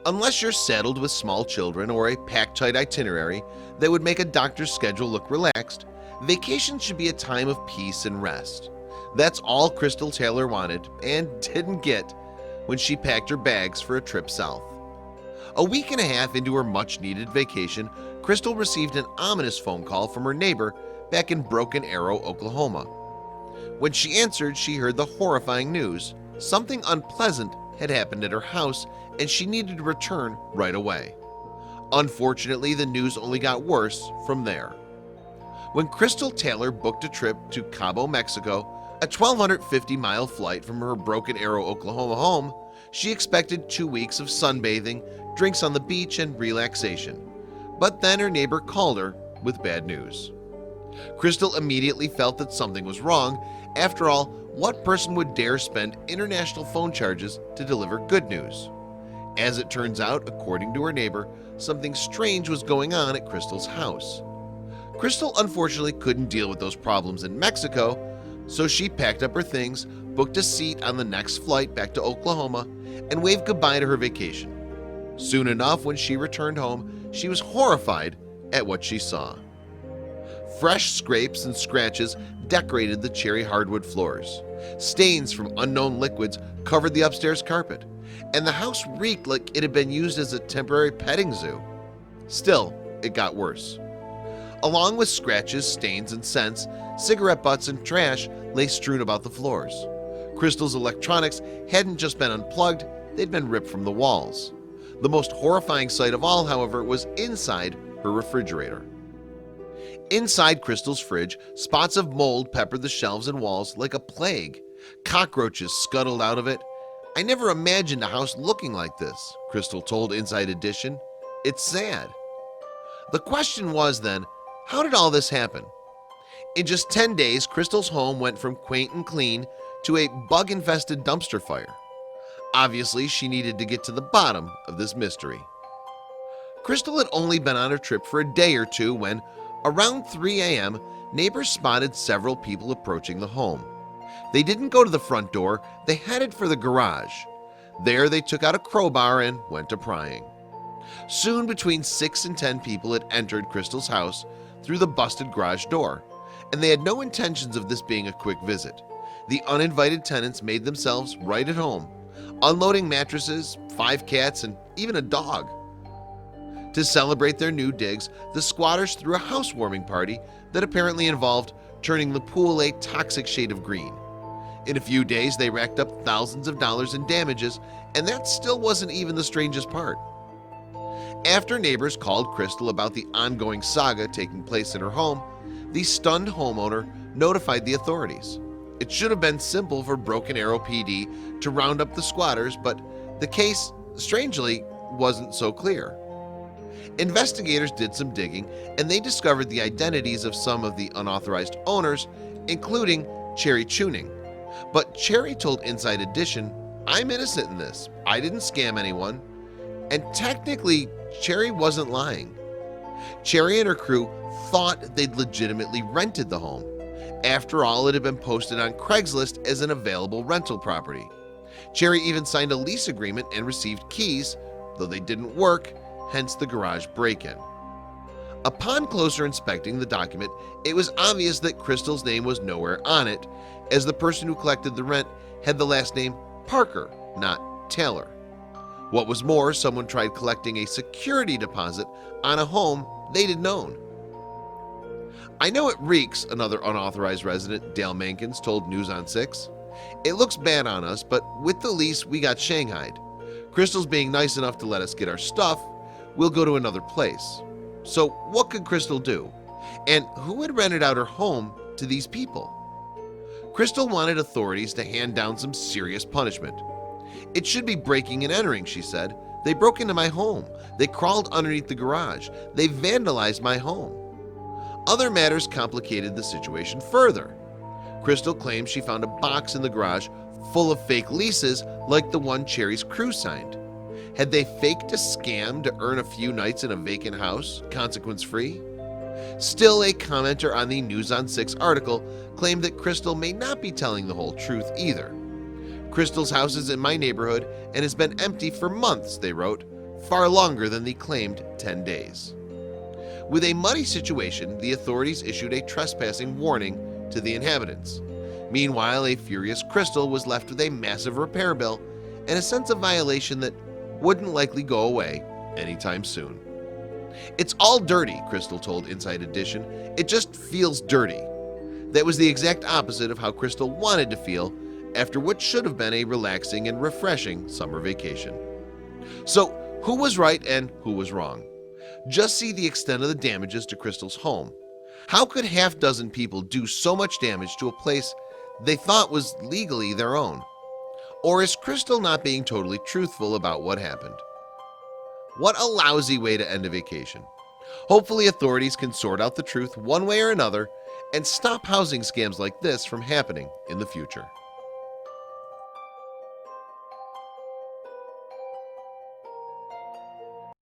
Unless you're saddled with small children or a packed-tight itinerary that would make a doctor's schedule look relaxed, vacation should be a time of peace and rest. That's all Crystal Taylor wanted and didn't get when she packed her bags for a trip south. A week and a half into her much-needed vacation, Crystal received an ominous phone call from her neighbor back in Broken Arrow, Oklahoma. When she answered, she heard the horrifying news. Something unpleasant had happened at her house and she needed to return right away. Unfortunately, the news only got worse from there. When Crystal Taylor booked a trip to Cabo, Mexico, a 1,250-mile flight from her Broken Arrow, Oklahoma home, she expected 2 weeks of sunbathing, drinks on the beach, and relaxation. But then her neighbor called her with bad news. Crystal immediately felt that something was wrong. After all, what person would dare spend international phone charges to deliver good news? As it turns out, according to her neighbor, something strange was going on at Crystal's house. Crystal unfortunately couldn't deal with those problems in Mexico, so she packed up her things, booked a seat on the next flight back to Oklahoma, and waved goodbye to her vacation. Soon enough, when she returned home, she was horrified at what she saw. Fresh scrapes and scratches decorated the cherry hardwood floors. Stains from unknown liquids covered the upstairs carpet, and the house reeked like it had been used as a temporary petting zoo. Still, it got worse. Along with scratches, stains, and scents, cigarette butts and trash lay strewn about the floors. Crystal's electronics hadn't just been unplugged, they'd been ripped from the walls. The most horrifying sight of all, however, was inside her refrigerator. Inside Crystal's fridge, spots of mold peppered the shelves and walls like a plague. Cockroaches scuttled out of it. "I never imagined a house looking like this," Crystal told Inside Edition. "It's sad." The question was then, how did all this happen? In just 10 days, Crystal's home went from quaint and clean to a bug-infested dumpster fire. Obviously, she needed to get to the bottom of this mystery. Crystal had only been on her trip for a day or two when, around 3 a.m., neighbors spotted several people approaching the home. They didn't go to the front door, they headed for the garage. There they took out a crowbar and went to prying. Soon between 6 and 10 people had entered Crystal's house through the busted garage door, and they had no intentions of this being a quick visit. The uninvited tenants made themselves right at home, unloading mattresses, 5 cats, and even a dog. To celebrate their new digs, the squatters threw a housewarming party that apparently involved turning the pool a toxic shade of green. In a few days, they racked up thousands of dollars in damages, and that still wasn't even the strangest part. After neighbors called Crystal about the ongoing saga taking place in her home, the stunned homeowner notified the authorities. It should have been simple for Broken Arrow PD to round up the squatters, but the case, strangely, wasn't so clear. Investigators did some digging, and they discovered the identities of some of the unauthorized owners, including Cherry Tuning. But Cherry told Inside Edition, "I'm innocent in this. I didn't scam anyone." And technically, Cherry wasn't lying. Cherry and her crew thought they'd legitimately rented the home. After all, it had been posted on Craigslist as an available rental property. Cherry even signed a lease agreement and received keys, though they didn't work, hence the garage break-in. Upon closer inspecting the document, it was obvious that Crystal's name was nowhere on it, as the person who collected the rent had the last name Parker, not Taylor. What was more, someone tried collecting a security deposit on a home they didn't own. "I know it reeks," another unauthorized resident, Dale Mankins, told News on 6. "It looks bad on us, but with the lease we got shanghaied. Crystal's being nice enough to let us get our stuff. We'll go to another place." So what could Crystal do? And who had rented out her home to these people? Crystal wanted authorities to hand down some serious punishment. "It should be breaking and entering," she said. "They broke into my home. They crawled underneath the garage. They vandalized my home." Other matters complicated the situation further. Crystal claimed she found a box in the garage full of fake leases like the one Cherry's crew signed. Had they faked a scam to earn a few nights in a vacant house, consequence-free? Still, a commenter on the News on 6 article claimed that Crystal may not be telling the whole truth either. "Crystal's house is in my neighborhood and has been empty for months," they wrote. far longer than the claimed 10 days. With a muddy situation, the authorities issued a trespassing warning to the inhabitants. Meanwhile, a furious Crystal was left with a massive repair bill and a sense of violation that wouldn't likely go away anytime soon. "It's all dirty," Crystal told Inside Edition. "It just feels dirty." That was the exact opposite of how Crystal wanted to feel after what should have been a relaxing and refreshing summer vacation. So, who was right and who was wrong? Just see the extent of the damages to Crystal's home. How could half-dozen people do so much damage to a place they thought was legally their own? Or is Crystal not being totally truthful about what happened? What a lousy way to end a vacation. Hopefully authorities can sort out the truth one way or another and stop housing scams like this from happening in the future.